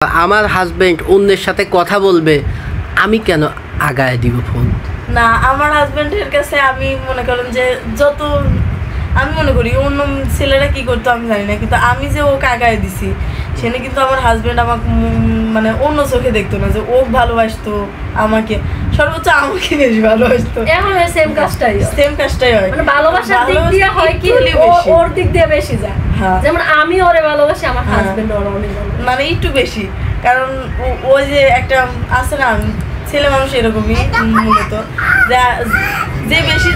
আমার হাজবেন্ড অন্যের সাথে কথা বলবে, আমি কেন আগায় দিব ফোন? না, আমার হাজবেন্ডের কাছে আমি মনে করেন যে যত আমি মনে করি অন্য ছেলেরা কি করতো আমি জানি না, কিন্তু আমি যে ওকে আগায় দিছি সেটা কিন্তু আমার হাজবেন্ড আমাকে মানে অন্য চোখে দেখতো না, যে ও ভালোবাসতো আমাকে, সর্বোচ্চ আমাকে বেশি ভালোবাসতো। সেম কাজটাই হয়, মানে ভালোবাসার দিক দিয়ে হয় কি ওর দিক দিয়ে বেশি যায়। যেমন আমি ওরে ভালোবাসি, আমার হাজবেন্ড ওরে অনেক মানে একটু বেশি, কারণ ওই যে একটা আছে না ছেলে মানুষ এরকমই মূলত, যে বেশি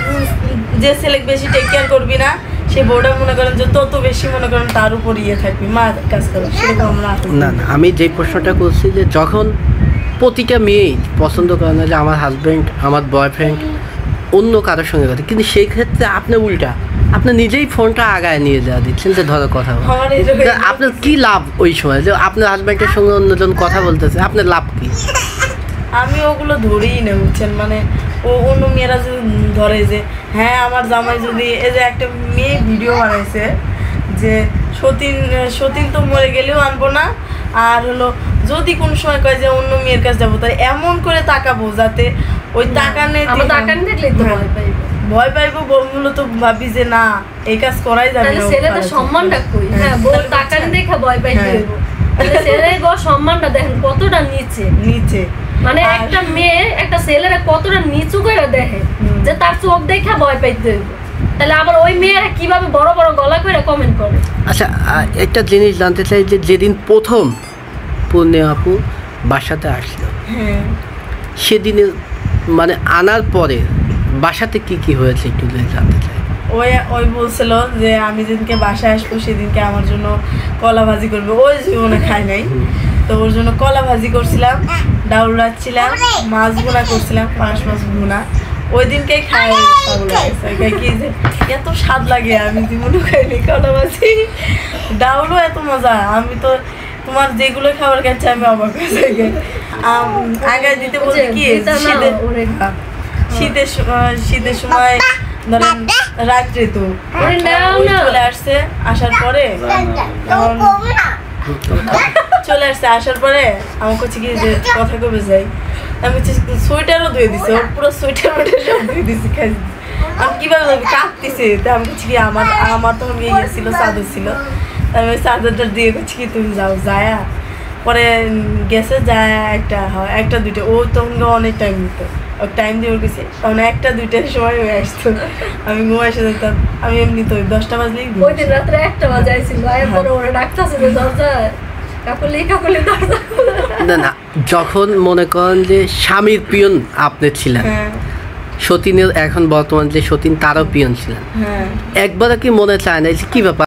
যে ছেলে বেশি টেক কেয়ার করবি না সে বউটা মনে করেন যে তত বেশি মনে করেন তার উপর ইয়ে থাকবি, মা কাজ করবে সেরকম আমরা না। আমি যে প্রশ্নটা করছি যে যখন প্রতিটা মেয়েই পছন্দ করে না যে আমার হাজবেন্ড আমার বয়ফ্রেন্ড অন্য কারোর সঙ্গে কথা, কিন্তু সেই ক্ষেত্রে আপনি উল্টা আপনি নিজেই ফোনটা আগায় নিয়ে যাওয়া দিচ্ছেন যে ধরো কথা আপনার কি লাভ ওই সময় যে আপনার হাজবেন্ডের সঙ্গে অন্যজন কথা বলতেছে, আপনার লাভ কি? আমি ওগুলো ধরেই না, বুঝছেন, মানে ও অন্য মেয়েরা যদি ধরে যে হ্যাঁ আমার জামাই যদি এই যে একটা মেয়ে ভিডিও বানাইছে যে সতীন তো মরে গেলেও আনবো না, আর হলো যদি কোনো সময় কয় যে অন্য মেয়ের কাছে যাবো তাই এমন করে তাকাবো যাতে ওই তাকানে দেখলে তো ভয় পাইবো, মূলত ভাবি যে না এই কাজ করাই যাবে না, ছেলেদের সম্মানটা কই। হ্যাঁ, বউ তাকানে দেখে ভয় পাইতে হইব, ছেলের গো সম্মানটা দেখেন কতটা নিচে, মানে একটা মেয়ে একটা ছেলেরা কতটা নিচু করে দেখে যে তার চোখ দেখা ভয় পাইতে হইব, তাহলে আবার ওই মেয়েরা কিভাবে বড় বড় গলা করে কমেন্ট করে। আচ্ছা, একটা জিনিস জানতে চাই যে যেদিন প্রথম পূর্ণিমা আপু বাসাতে আসলো, সেদিনে মানে আনার পরে বাসাতে কি কি হয়েছে একটু জানতে চাই। ওই বলছিল যে আমি যেদিনকে বাসায় আসবো সেদিনকে আমার জন্য কলা ভাজি করবে, ওই জীবনে খাই নাই, তো ওর জন্য কলা ভাজি করছিলাম, ডাউল রাখছিলাম, মাছ ভুনা করছিলাম, পাঁচ মাছ ভুনা, ওই দিনকেই খাই কি যে এত স্বাদ লাগে, আমি জীবনও খাইনি কলা ভাজি, ডাউলও এত মজা, আমি তো তোমার যেগুলো খাবার খাচ্ছে আমি অবাক হয়ে যাই। আগায় দিতে বলতে কি শীতের সময় ধরেন রাত্রে তো চলে আসছে, আসার পরে আমার কাছে কি যে কথা কবে যাই, আমি সোয়েটারও ধুয়ে দিছি, ওর পুরো সোয়েটার সব ধুয়ে দিছি, খাই আমি কিভাবে কাঁপতেছে, আমি কাছে কি আমার তখন ইয়ে ছিল, চাদর ছিল, আমি চাদরটা দিয়ে করছি কি তুমি যাও যায়া, পরে গেছে যায় একটা দুইটা, ও তখন অনেক টাইম দিত, টাইম দিয়ে গেছে তখন একটা দুইটার সময় হয়ে আসতো, আমি ঘুমাই এসে যেতাম, আমি এমনি তো 10টা বাজলেই ওই দিন রাত্রে 1টা বাজাইছিল, এরপরে ওরা ডাকতেছে দরজায় কাকুলি দরজা না, যখন মনে করেন যে স্বামীর পিয়ন আপনি ছিলেন, সতীনের এখন বর্তমান যে সতীন তারও পিয়ন ছিলেন, একবারও কি মনে চায় না যে কি ব্যাপার